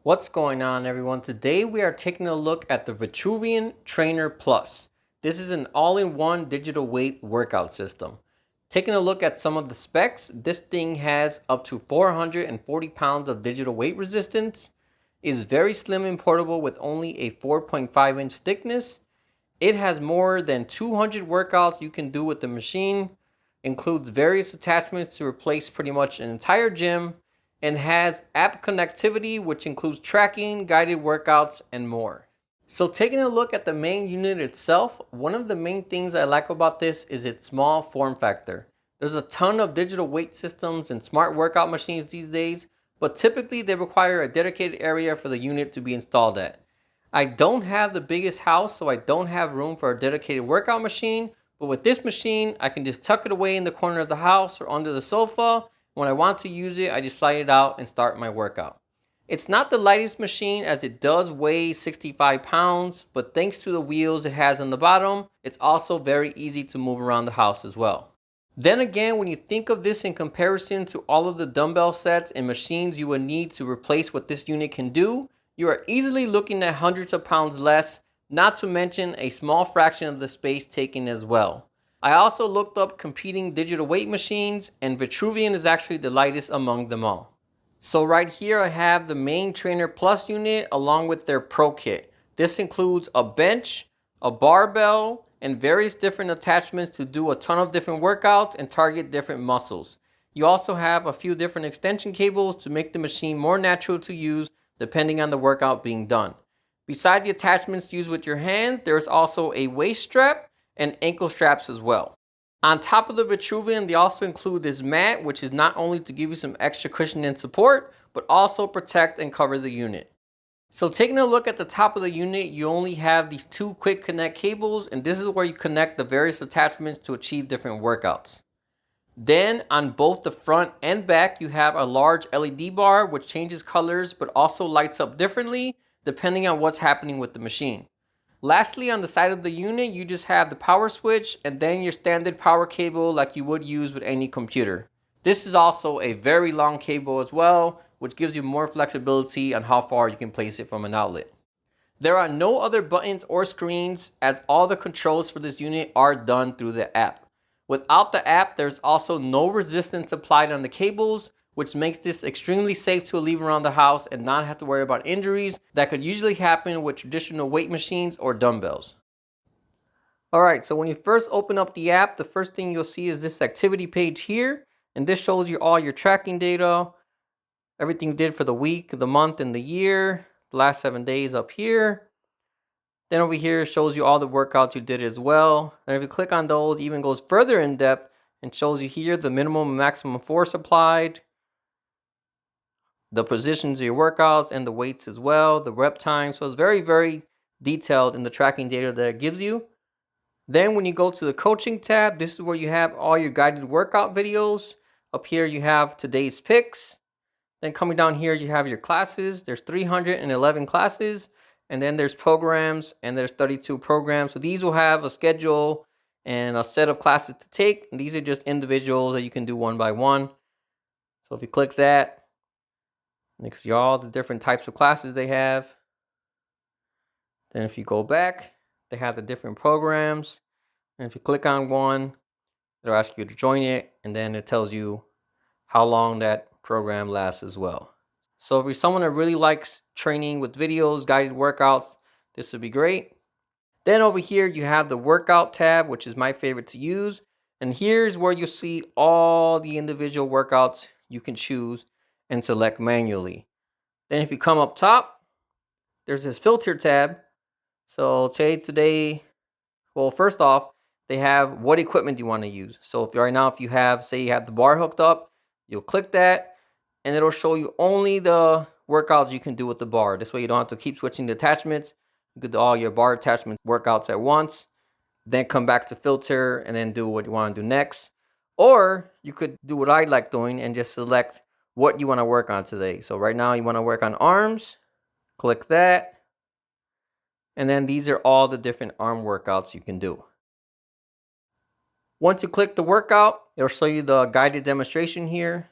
What's going on, everyone? Today we are taking a look at the Vitruvian Trainer Plus. This is an all-in-one digital weight workout system. Taking a look at some of the specs, this thing has up to 440 pounds of digital weight resistance, is very slim and portable with only a 4.5-inch thickness. It has more than 200 workouts you can do with the machine, includes various attachments to replace pretty much an entire gym, and has app connectivity, which includes tracking, guided workouts, and more. So taking a look at the main unit itself, one of the main things I like about this is its small form factor. There's a ton of digital weight systems and smart workout machines these days, but typically they require a dedicated area for the unit to be installed at. I don't have the biggest house, so I don't have room for a dedicated workout machine, but with this machine, I can just tuck it away in the corner of the house or under the sofa. When I want to use it, I just slide it out and start my workout. It's not the lightest machine as it does weigh 65 pounds, but thanks to the wheels it has on the bottom, it's also very easy to move around the house as well. Then again, when you think of this in comparison to all of the dumbbell sets and machines you would need to replace what this unit can do, you are easily looking at hundreds of pounds less, not to mention a small fraction of the space taken as well. I also looked up competing digital weight machines, and Vitruvian is actually the lightest among them all. So right here I have the main Trainer Plus unit along with their Pro Kit. This includes a bench, a barbell, and various different attachments to do a ton of different workouts and target different muscles. You also have a few different extension cables to make the machine more natural to use depending on the workout being done. Beside the attachments used with your hands, there is also a waist strap and ankle straps as well. On top of the Vitruvian, they also include this mat, which is not only to give you some extra cushion and support, but also protect and cover the unit. So taking a look at the top of the unit, you only have these two quick connect cables, and this is where you connect the various attachments to achieve different workouts. Then on both the front and back, you have a large LED bar which changes colors but also lights up differently depending on what's happening with the machine. Lastly, on the side of the unit, you just have the power switch and then your standard power cable like you would use with any computer. This is also a very long cable as well, which gives you more flexibility on how far you can place it from an outlet. There are no other buttons or screens as all the controls for this unit are done through the app. Without the app, there's also no resistance applied on the cables, which makes this extremely safe to leave around the house and not have to worry about injuries that could usually happen with traditional weight machines or dumbbells. Alright, so when you first open up the app, the first thing you'll see is this activity page here, and this shows you all your tracking data, everything you did for the week, the month, and the year, the last 7 days up here. Then over here it shows you all the workouts you did as well. And if you click on those, it even goes further in depth and shows you here the minimum and maximum force applied, the positions of your workouts and the weights as well, the rep time. So it's very, very detailed in the tracking data that it gives you. Then when you go to the coaching tab, this is where you have all your guided workout videos. Up here you have today's picks. Then coming down here you have your classes. There's 311 classes. And then there's programs, and there's 32 programs. So these will have a schedule and a set of classes to take. And these are just individuals that you can do one by one. So if you click that, you see all the different types of classes they have. Then if you go back, they have the different programs. And if you click on one, it'll ask you to join it. And then it tells you how long that program lasts as well. So if you're someone that really likes training with videos, guided workouts, this would be great. Then over here, you have the workout tab, which is my favorite to use. And here's where you'll see all the individual workouts you can choose and select manually. Then if you come up top, there's this filter tab. So today, well, first off, they have what equipment you want to use. So if right now, if you have, say you have the bar hooked up, you'll click that. And it'll show you only the workouts you can do with the bar. This way you don't have to keep switching the attachments. You could do all your bar attachment workouts at once, then come back to filter and then do what you want to do next. Or you could do what I like doing and just select what you want to work on today. So right now you want to work on arms, click that. And then these are all the different arm workouts you can do. Once you click the workout, it'll show you the guided demonstration here.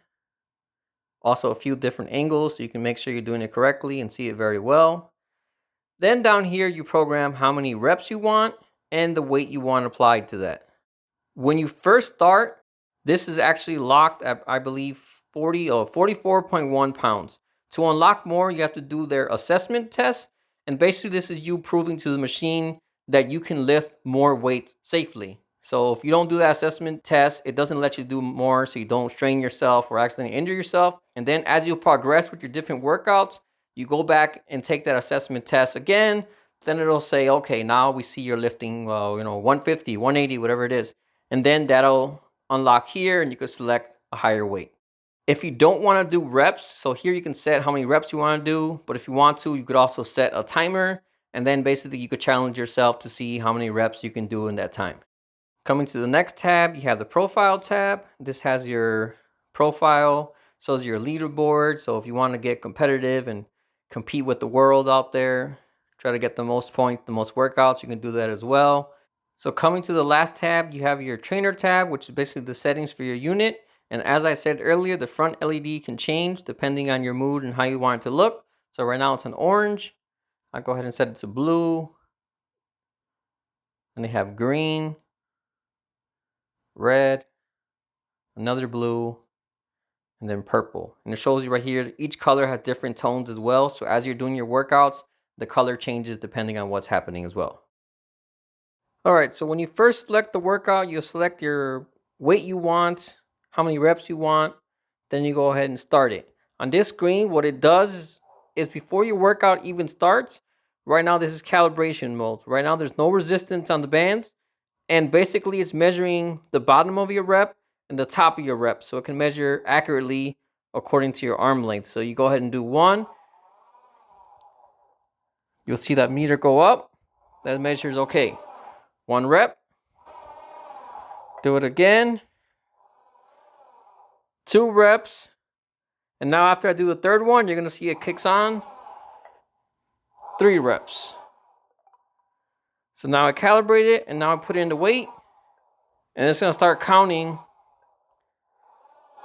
Also a few different angles so you can make sure you're doing it correctly and see it very well. Then down here you program how many reps you want and the weight you want applied to that. When you first start, this is actually locked at, I believe, 44.1 pounds. To unlock more, you have to do their assessment test. And basically, this is you proving to the machine that you can lift more weight safely. So if you don't do that assessment test, it doesn't let you do more, so you don't strain yourself or accidentally injure yourself. And then as you progress with your different workouts, you go back and take that assessment test again. Then it'll say, okay, now we see you're lifting, 150, 180, whatever it is. And then that'll unlock here and you could select a higher weight. If you don't want to do reps, so here you can set how many reps you want to do, but if you want to, you could also set a timer, and then basically you could challenge yourself to see how many reps you can do in that time. Coming to the next tab, you have the profile tab. This has your profile, shows your leaderboard. So if you want to get competitive and compete with the world out there, try to get the most points, the most workouts, you can do that as well. So coming to the last tab, you have your trainer tab, which is basically the settings for your unit. And as I said earlier, the front LED can change depending on your mood and how you want it to look. So right now it's an orange. I'll go ahead and set it to blue. And they have green, red, another blue, and then purple. And it shows you right here, each color has different tones as well. So as you're doing your workouts, the color changes depending on what's happening as well. All right, so when you first select the workout, you'll select your weight you want, how many reps you want, then you go ahead and start it. On this screen, what it does is before your workout even starts, right now this is calibration mode. Right now there's no resistance on the bands, and basically it's measuring the bottom of your rep and the top of your rep, so it can measure accurately according to your arm length. So you go ahead and do 1. You'll see that meter go up. That measures okay. 1 rep. Do it again. 2 reps. And now after I do the third one, you're going to see it kicks on. 3 reps. So now I calibrate it, and now I put in the weight. And it's going to start counting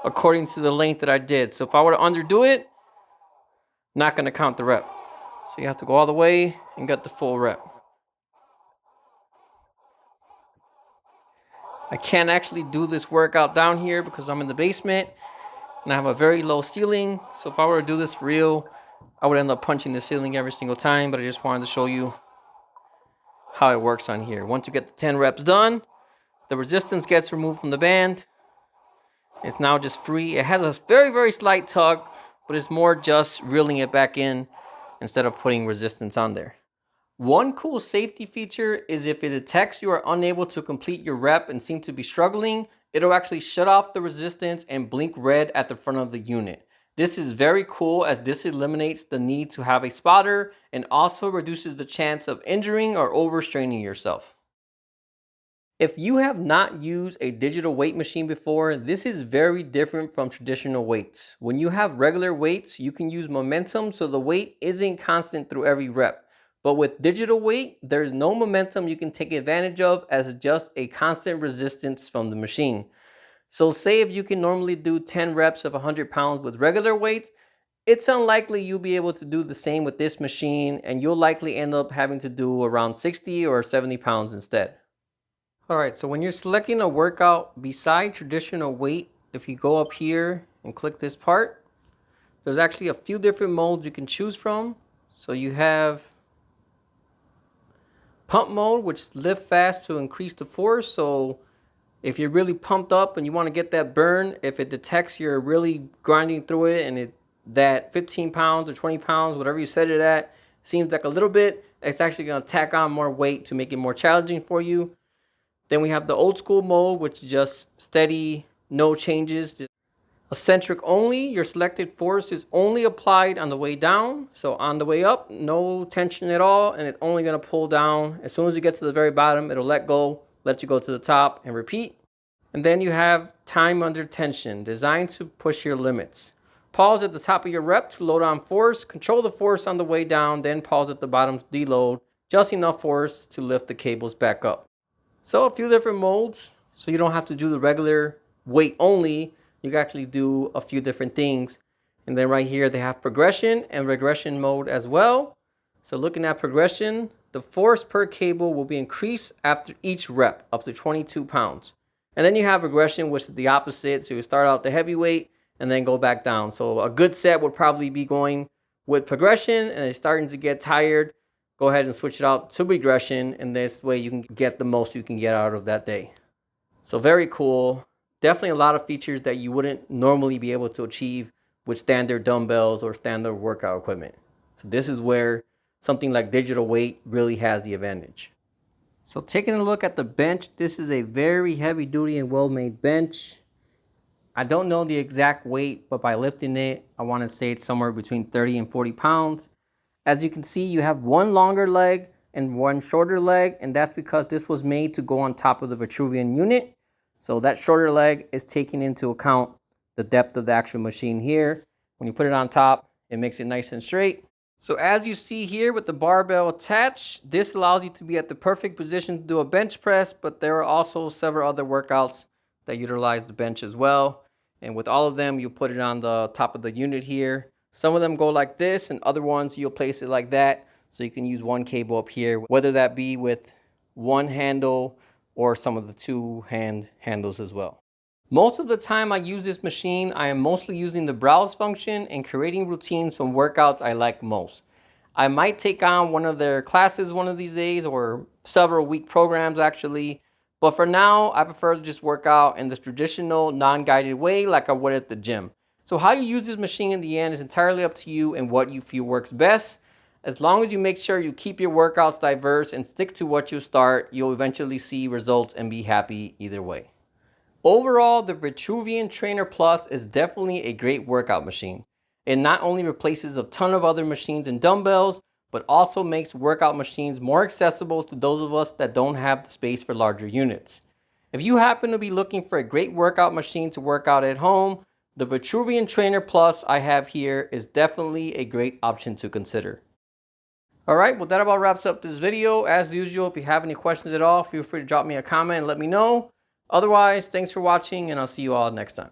according to the length that I did. So if I were to underdo it, not going to count the rep. So you have to go all the way and get the full rep. I can't actually do this workout down here because I'm in the basement and I have a very low ceiling. So if I were to do this for real, I would end up punching the ceiling every single time. But I just wanted to show you how it works on here. Once you get the 10 reps done, the resistance gets removed from the band. It's now just free. It has a very, very slight tug, but it's more just reeling it back in instead of putting resistance on there. One cool safety feature is if it detects you are unable to complete your rep and seem to be struggling, it'll actually shut off the resistance and blink red at the front of the unit. This is very cool as this eliminates the need to have a spotter and also reduces the chance of injuring or overstraining yourself. If you have not used a digital weight machine before, this is very different from traditional weights. When you have regular weights, you can use momentum so the weight isn't constant through every rep. But with digital weight, there's no momentum you can take advantage of as just a constant resistance from the machine. So say if you can normally do 10 reps of 100 pounds with regular weights, it's unlikely you'll be able to do the same with this machine, and you'll likely end up having to do around 60 or 70 pounds instead. All right, so when you're selecting a workout beside traditional weight, if you go up here and click this part, there's actually a few different modes you can choose from. So you have pump mode, which is lift fast to increase the force. So if you're really pumped up and you want to get that burn, if it detects you're really grinding through it and that 15 pounds or 20 pounds, whatever you set it at, seems like a little bit, it's actually going to tack on more weight to make it more challenging for you. Then we have the old school mode, which is just steady, no changes. Eccentric only, your selected force is only applied on the way down. So on the way up, no tension at all, and it's only going to pull down. As soon as you get to the very bottom, it'll let go, let you go to the top, and repeat. And then you have time under tension, designed to push your limits. Pause at the top of your rep to load on force. Control the force on the way down, then pause at the bottom to deload. Just enough force to lift the cables back up. So a few different modes, so you don't have to do the regular weight only. You can actually do a few different things. And then right here, they have progression and regression mode as well. So looking at progression, the force per cable will be increased after each rep, up to 22 pounds. And then you have regression, which is the opposite. So you start out the heavyweight and then go back down. So a good set would probably be going with progression, and it's starting to get tired, go ahead and switch it out to regression, and this way you can get the most you can get out of that day. So very cool. Definitely a lot of features that you wouldn't normally be able to achieve with standard dumbbells or standard workout equipment. So this is where something like digital weight really has the advantage. So taking a look at the bench, this is a very heavy duty and well-made bench. I don't know the exact weight, but by lifting it, I want to say it's somewhere between 30 and 40 pounds. As you can see, you have one longer leg and one shorter leg, and that's because this was made to go on top of the Vitruvian unit. So that shorter leg is taking into account the depth of the actual machine here. When you put it on top, it makes it nice and straight. So as you see here with the barbell attached, this allows you to be at the perfect position to do a bench press, but there are also several other workouts that utilize the bench as well. And with all of them, you put it on the top of the unit here. Some of them go like this, and other ones you'll place it like that. So you can use one cable up here, whether that be with one handle or some of the two handles as well. Most of the time I use this machine, I am mostly using the browse function and creating routines from workouts I like most. I might take on one of their classes one of these days, or several week programs actually. But for now, I prefer to just work out in this traditional non-guided way like I would at the gym. So how you use this machine in the end is entirely up to you and what you feel works best. As long as you make sure you keep your workouts diverse and stick to what you start, you'll eventually see results and be happy either way. Overall, the Vitruvian Trainer Plus is definitely a great workout machine. It not only replaces a ton of other machines and dumbbells, but also makes workout machines more accessible to those of us that don't have the space for larger units. If you happen to be looking for a great workout machine to work out at home, the Vitruvian Trainer Plus I have here is definitely a great option to consider. Alright, well that about wraps up this video. As usual, if you have any questions at all, feel free to drop me a comment and let me know. Otherwise, thanks for watching, and I'll see you all next time.